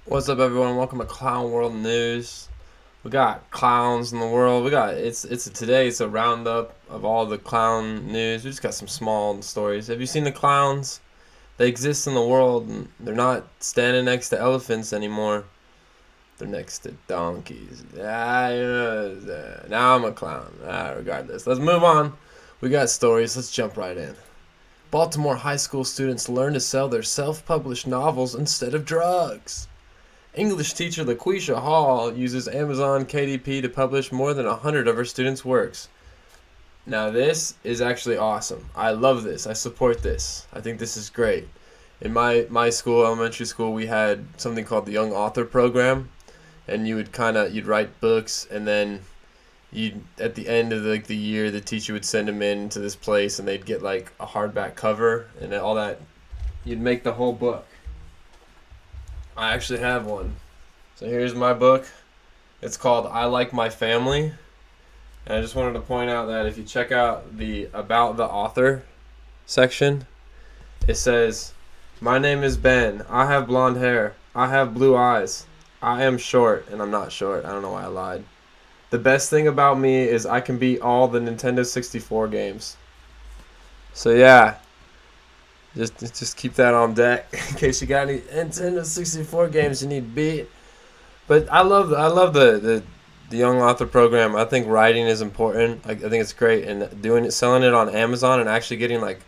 What's up, everyone? Welcome to Clown World News. We got clowns in the world. It's a roundup of all the clown news. We just got some small stories. Have you seen the clowns? They exist in the world, and they're not standing next to elephants anymore. They're next to donkeys. Now I'm a clown. Regardless, let's move on. We got stories. Let's jump right in. Baltimore high school students learn to sell their self-published novels instead of drugs. English teacher LaQuisha Hall uses Amazon KDP to publish more than 100 of her students' works. Now, this is actually awesome. I love this. I support this. I think this is great. In my school, elementary school, we had something called the Young Author Program, and you'd write books, and then at the end of the year, the teacher would send them in to this place, and they'd get like a hardback cover and all that. You'd make the whole book. I actually have one. So here's my book. It's called I Like My Family. And I just wanted to point out that if you check out the About the Author section, it says, "My name is Ben. I have blonde hair. I have blue eyes. I am short," and I'm not short. I don't know why I lied. "The best thing about me is I can beat all the Nintendo 64 games." So yeah, just keep that on deck in case you got any Nintendo 64 games you need beat. But I love the young author program. I think writing is important. I think it's great, and selling it on Amazon and actually getting like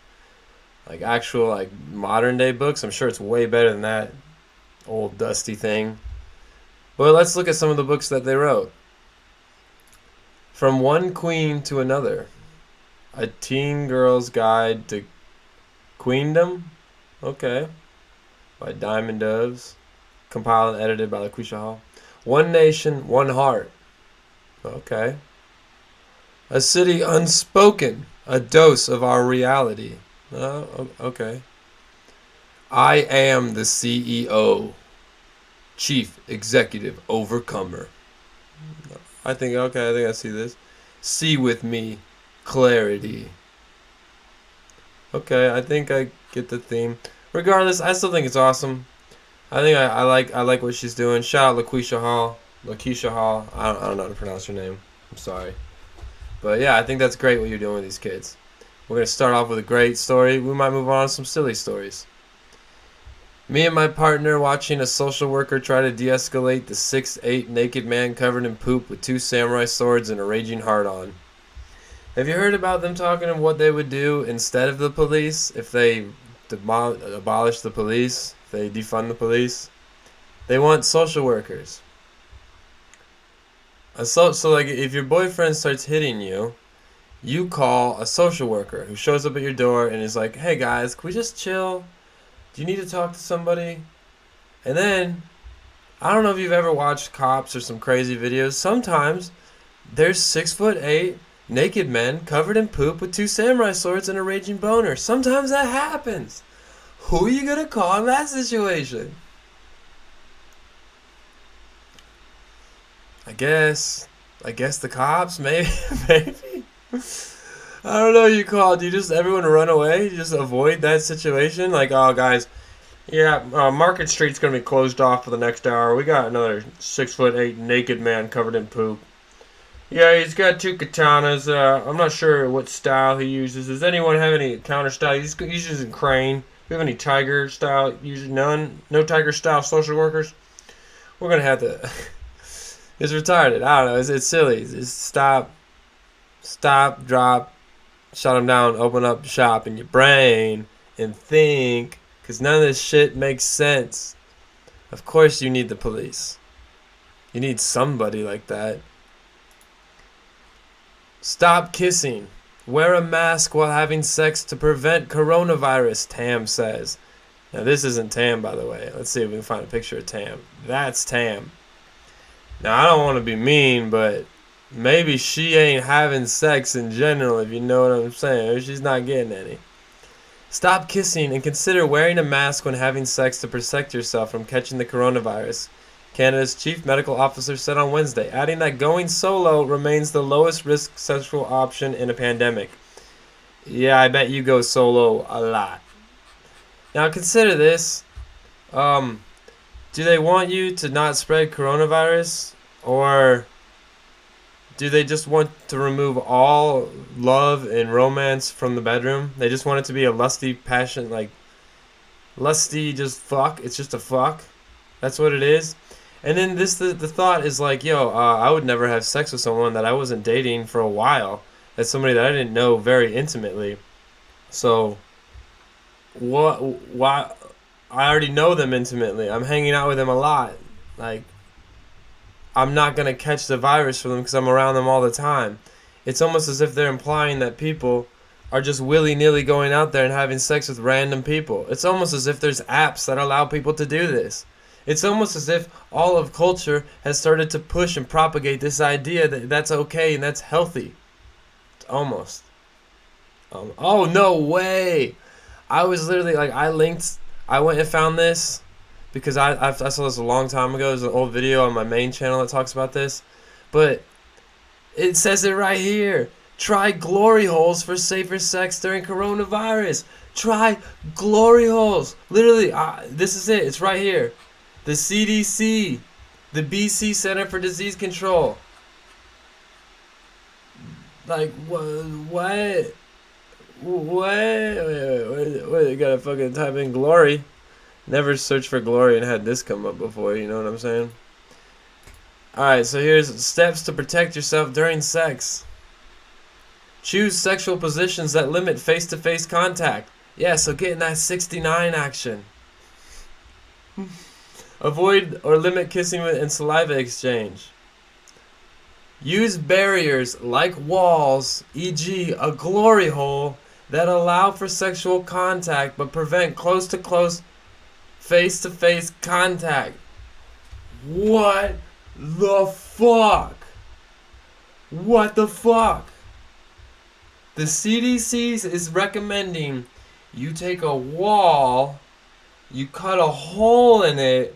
actual like modern day books. I'm sure it's way better than that old dusty thing. But let's look at some of the books that they wrote. From One Queen to Another, a teen girl's guide to Queendom. Okay. By Diamond Doves. Compiled and edited by LaQuisha Hall. One Nation, One Heart. Okay. A City Unspoken. A Dose of Our Reality. Okay. I Am the CEO. Chief Executive Overcomer. I think I see this. See with me. Clarity. Okay, I think I get the theme. Regardless, I still think it's awesome. I like what she's doing. Shout out LaQuisha Hall. LaQuisha Hall. I don't know how to pronounce her name. I'm sorry. But yeah, I think that's great what you're doing with these kids. We're going to start off with a great story. We might move on to some silly stories. Me and my partner watching a social worker try to de-escalate the 6'8" naked man covered in poop with two samurai swords and a raging heart on. Have you heard about them talking of what they would do instead of the police if they abolish the police, if they defund the police? They want social workers. So like if your boyfriend starts hitting you, you call a social worker who shows up at your door and is like, "Hey guys, can we just chill? Do you need to talk to somebody?" And then, I don't know if you've ever watched Cops or some crazy videos. Sometimes there's 6'8" naked men covered in poop with two samurai swords and a raging boner. Sometimes that happens. Who are you gonna call in that situation? I guess the cops, maybe, maybe. I don't know who you call. Do you just everyone run away? You just avoid that situation? Like, oh, guys, yeah, Market Street's gonna be closed off for the next hour. We got another 6'8" naked man covered in poop. Yeah, he's got two katanas. I'm not sure what style he uses. Does anyone have any counter style? He's using crane. Do we have any tiger style? Usually none. No tiger style social workers. We're gonna have to. It's retarded. I don't know. It's silly. It's stop, drop, shut them down, open up shop in your brain and think. Because none of this shit makes sense. Of course you need the police. You need somebody like that. Stop kissing. Wear a mask while having sex to prevent coronavirus, Tam says. Now this isn't Tam, by the way. Let's see if we can find a picture of Tam. That's Tam. Now, I don't want to be mean, but maybe she ain't having sex in general, if you know what I'm saying. Or she's not getting any. Stop kissing and consider wearing a mask when having sex to protect yourself from catching the coronavirus, Canada's chief medical officer said on Wednesday, adding that going solo remains the lowest risk sexual option in a pandemic. Yeah, I bet you go solo a lot. Now, consider this. Do they want you to not spread coronavirus, or do they just want to remove all love and romance from the bedroom? They just want it to be a lusty passion, like lusty, just fuck. It's just a fuck. That's what it is. And then the thought is like, yo, I would never have sex with someone that I wasn't dating for a while. That's somebody that I didn't know very intimately. So, what? Why? I already know them intimately. I'm hanging out with them a lot. Like, I'm not gonna catch the virus from them because I'm around them all the time. It's almost as if they're implying that people are just willy-nilly going out there and having sex with random people. It's almost as if there's apps that allow people to do this. It's almost as if all of culture has started to push and propagate this idea that that's okay and that's healthy. Almost. Oh, no way! I was literally, like, I went and found this because I saw this a long time ago. There's an old video on my main channel that talks about this. But it says it right here. Try glory holes for safer sex during coronavirus. Try glory holes. Literally, this is it. It's right here. The CDC, the BC Center for Disease Control. Like, what? Wait, you gotta fucking type in glory. Never searched for glory and had this come up before, you know what I'm saying? Alright, so here's steps to protect yourself during sex. Choose sexual positions that limit face-to-face contact. Yeah, so get in that 69 action. Avoid or limit kissing and saliva exchange. Use barriers like walls, e.g. a glory hole, that allow for sexual contact but prevent close-to-close face-to-face contact. What the fuck? What the fuck? The CDC is recommending you take a wall, you cut a hole in it,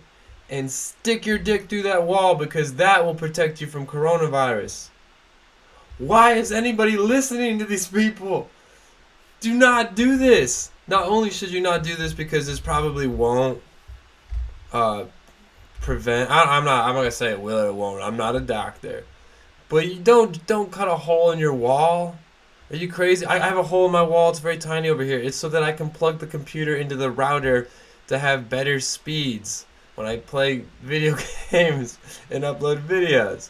and stick your dick through that wall because that will protect you from coronavirus. Why is anybody listening to these people? Do not do this. Not only should you not do this because this probably won't prevent. I'm not gonna say it will or it won't. I'm not a doctor, but you don't cut a hole in your wall. Are you crazy? I have a hole in my wall. It's very tiny over here. It's so that I can plug the computer into the router to have better speeds when I play video games and upload videos.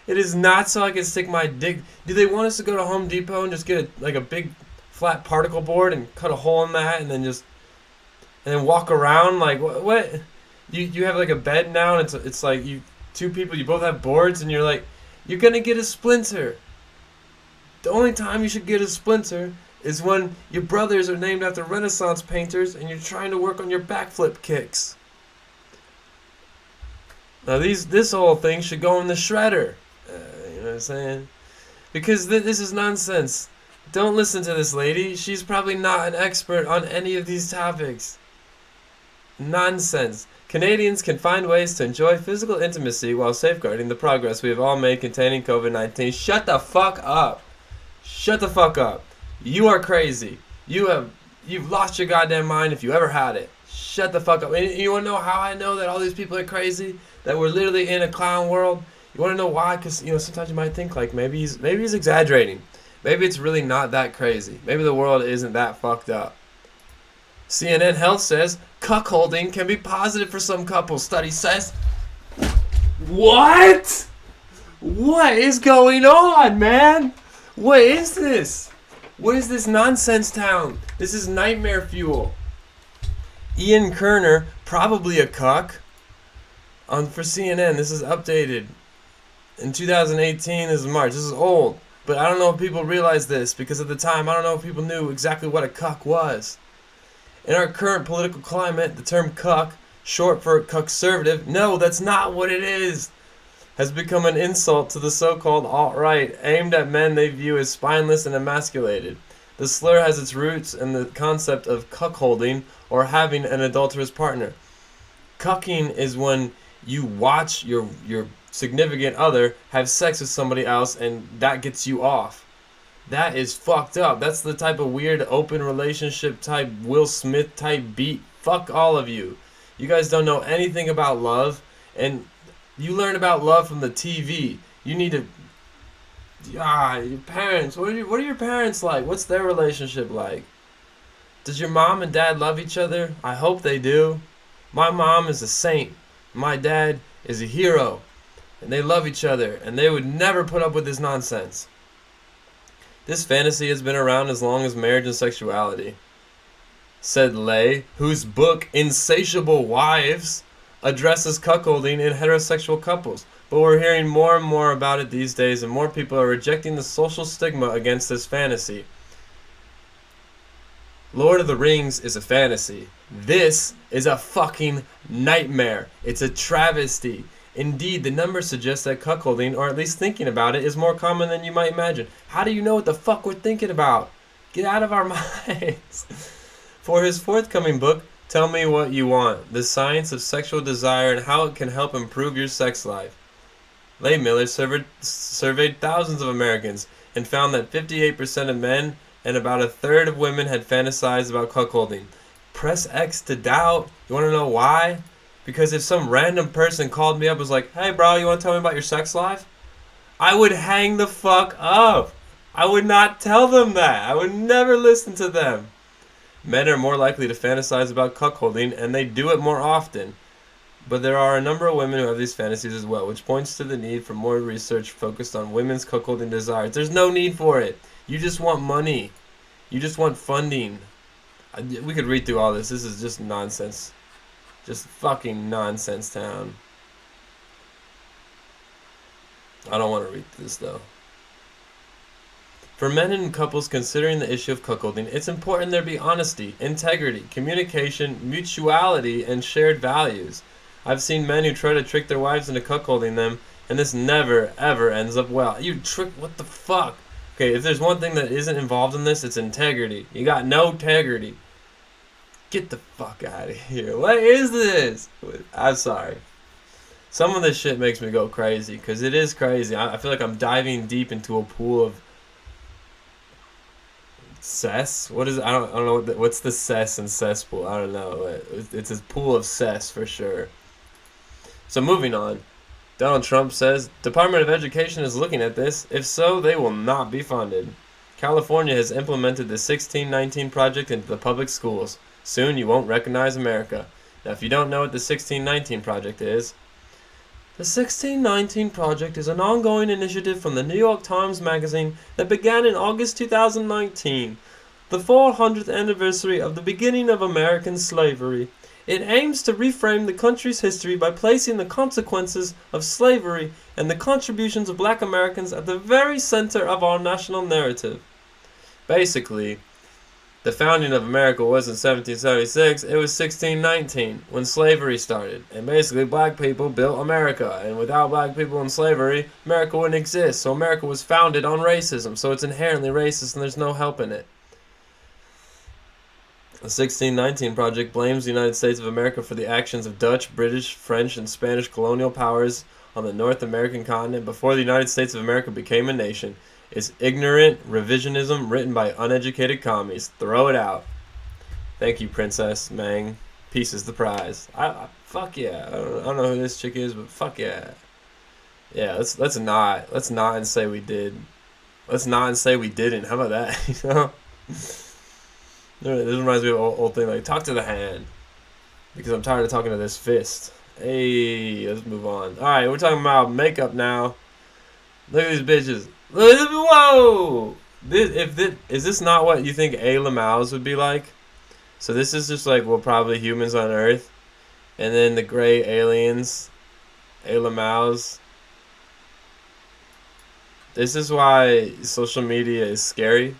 It is not so I can stick my dick. Do they want us to go to Home Depot and just get a big flat particle board and cut a hole in that and then walk around like what? You have like a bed now and it's like you two people, you both have boards and you're gonna get a splinter. The only time you should get a splinter is when your brothers are named after Renaissance painters and you're trying to work on your backflip kicks. Now this whole thing should go in the shredder. You know what I'm saying? Because this is nonsense. Don't listen to this lady. She's probably not an expert on any of these topics. Nonsense. Canadians can find ways to enjoy physical intimacy while safeguarding the progress we have all made containing COVID-19. Shut the fuck up. Shut the fuck up. You are crazy. You've lost your goddamn mind if you ever had it. Shut the fuck up. And you want to know how I know that all these people are crazy? That we're literally in a clown world? You want to know why? Because sometimes you might think like maybe he's exaggerating. Maybe it's really not that crazy. Maybe the world isn't that fucked up. CNN Health says cuckolding can be positive for some couples. Study says. What? What is going on, man? What is this? What is this nonsense town? This is nightmare fuel. Ian Kerner, probably a cuck. For CNN, this is updated. In 2018, this is March. This is old. But I don't know if people realize this, because at the time, I don't know if people knew exactly what a cuck was. In our current political climate, the term cuck, short for cuckservative, no, that's not what it is, has become an insult to the so-called alt-right, aimed at men they view as spineless and emasculated. The slur has its roots in the concept of cuckolding, or having an adulterous partner. Cucking is when you watch your significant other have sex with somebody else and that gets you off. That is fucked up. That's the type of weird open relationship type Will Smith type beat. Fuck all of you. You guys don't know anything about love, and you learn about love from the TV. You need to. Your parents. What are your parents like? What's their relationship like? Does your mom and dad love each other? I hope they do. My mom is a saint. My dad is a hero. And they love each other, and they would never put up with this nonsense. This fantasy has been around as long as marriage and sexuality, said Lay, whose book Insatiable Wives addresses cuckolding in heterosexual couples. But we're hearing more and more about it these days, and more people are rejecting the social stigma against this fantasy. Lord of the Rings is a fantasy. This is a fucking nightmare. It's a travesty. Indeed, the numbers suggest that cuckolding, or at least thinking about it, is more common than you might imagine. How do you know what the fuck we're thinking about? Get out of our minds. For his forthcoming book, Tell Me What You Want, The Science of Sexual Desire and How It Can Help Improve Your Sex Life, Leigh Miller surveyed thousands of Americans and found that 58% of men and about a third of women had fantasized about cuckolding. Press X to doubt. You want to know why? Because if some random person called me up and was like, hey bro, you want to tell me about your sex life? I would hang the fuck up. I would not tell them that. I would never listen to them. Men are more likely to fantasize about cuckolding, and they do it more often. But there are a number of women who have these fantasies as well, which points to the need for more research focused on women's cuckolding desires. There's no need for it. You just want money. You just want funding. We could read through all this. This is just nonsense. Just fucking nonsense town. I don't want to read this though. For men and couples considering the issue of cuckolding, it's important there be honesty, integrity, communication, mutuality, and shared values. I've seen men who try to trick their wives into cuckolding them, and this never, ever ends up well. You trick, what the fuck? Okay, if there's one thing that isn't involved in this, it's integrity. You got no integrity. Get the fuck out of here. What is this? I'm sorry. Some of this shit makes me go crazy, because it is crazy. I feel like I'm diving deep into a pool of cess? What is it? I don't know. What's the cess and cesspool? I don't know. It's a pool of cess for sure. So moving on. Donald Trump says, Department of Education is looking at this. If so, they will not be funded. California has implemented the 1619 project into the public schools. Soon you won't recognize America. Now if you don't know what the 1619 project is, the 1619 Project is an ongoing initiative from the New York Times Magazine that began in August 2019, the 400th anniversary of the beginning of American slavery. It aims to reframe the country's history by placing the consequences of slavery and the contributions of black Americans at the very center of our national narrative. Basically, the founding of America wasn't 1776, it was 1619, when slavery started. And basically, black people built America. And without black people in slavery, America wouldn't exist. So America was founded on racism. So it's inherently racist and there's no help in it. The 1619 Project blames the United States of America for the actions of Dutch, British, French, and Spanish colonial powers on the North American continent before the United States of America became a nation. It's ignorant revisionism written by uneducated commies. Throw it out. Thank you, Princess Mang. Peace is the prize. Fuck yeah. I don't know who this chick is, but fuck yeah. Yeah, let's not and say we did. Let's not and say we didn't. How about that? You know? This reminds me of an old thing like talk to the hand. Because I'm tired of talking to this fist. Hey, let's move on. Alright, we're talking about makeup now. Look at these bitches. Whoa! Is this not what you think Ayla Mouse would be like? So this is just like, well, probably humans on Earth. And then the gray aliens. Ayla Mouse. This is why social media is scary.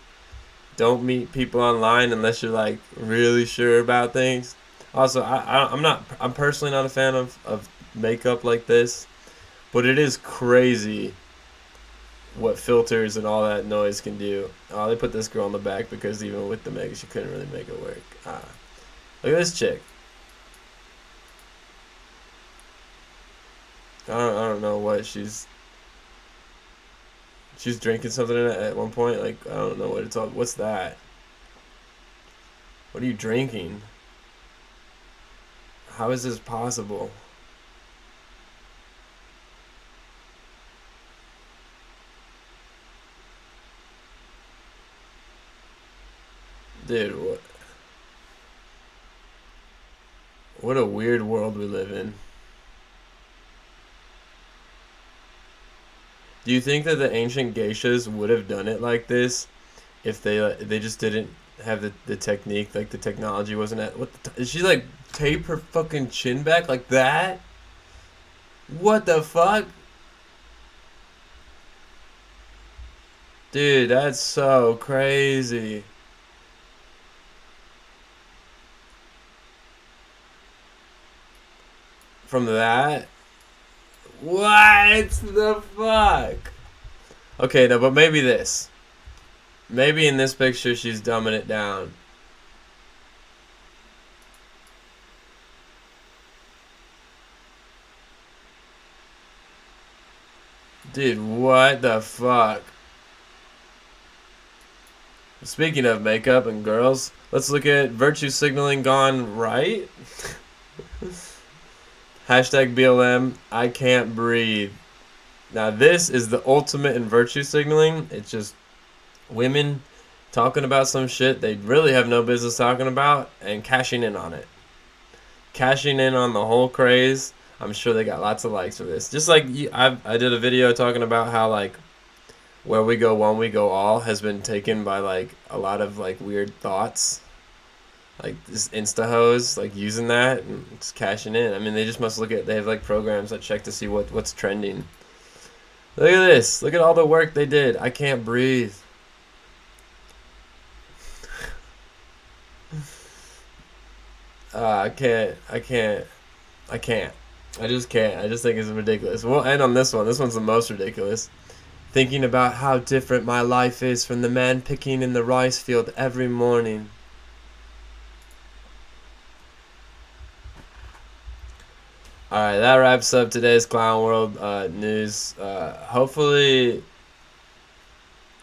Don't meet people online unless you're like really sure about things. Also, I'm personally not a fan of makeup like this. But it is crazy what filters and all that noise can do. Oh, they put this girl in the back because even with the makeup, she couldn't really make it work. Look at this chick. I don't know what she's drinking something at one point. Like, I don't know what it's all. What's that? What are you drinking? How is this possible? Dude, what a weird world we live in. Do you think that the ancient geishas would have done it like this if they just didn't have the technique, like the technology wasn't at what the is she like tape her fucking chin back like that? What the fuck? Dude, that's so crazy. From that? What the fuck? Okay, no, but maybe this. Maybe in this picture she's dumbing it down. Dude, what the fuck? Speaking of makeup and girls, let's look at virtue signaling gone right. Hashtag BLM, I can't breathe. Now this is the ultimate in virtue signaling. It's just women talking about some shit they really have no business talking about and cashing in on it. Cashing in on the whole craze. I'm sure they got lots of likes for this. Just like I did a video talking about how like where we go one we go all has been taken by like a lot of like weird thoughts, like this insta hoes like using that and just cashing in. I mean they just must look at, they have like programs that check to see what's trending. Look at this, look at all the work they did. I can't breathe. I can't. I just can't. I just think it's ridiculous. We'll end on this one. This one's the most ridiculous. Thinking about how different my life is from the man picking in the rice field every morning. Alright, that wraps up today's Clown World news. Hopefully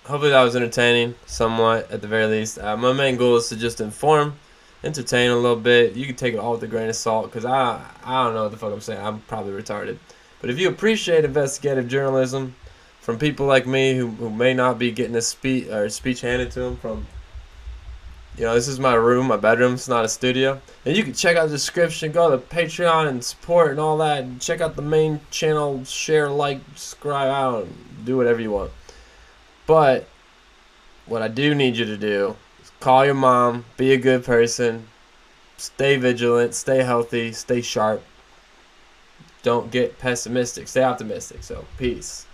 that was entertaining, somewhat, at the very least. My main goal is to just inform, entertain a little bit. You can take it all with a grain of salt, because I don't know what the fuck I'm saying. I'm probably retarded. But if you appreciate investigative journalism from people like me who may not be getting a speech handed to them from, this is my room, my bedroom. It's not a studio. And you can check out the description, go to Patreon and support and all that. And check out the main channel, share, like, subscribe, I don't know, do whatever you want. But what I do need you to do is call your mom, be a good person, stay vigilant, stay healthy, stay sharp. Don't get pessimistic, stay optimistic. So, peace.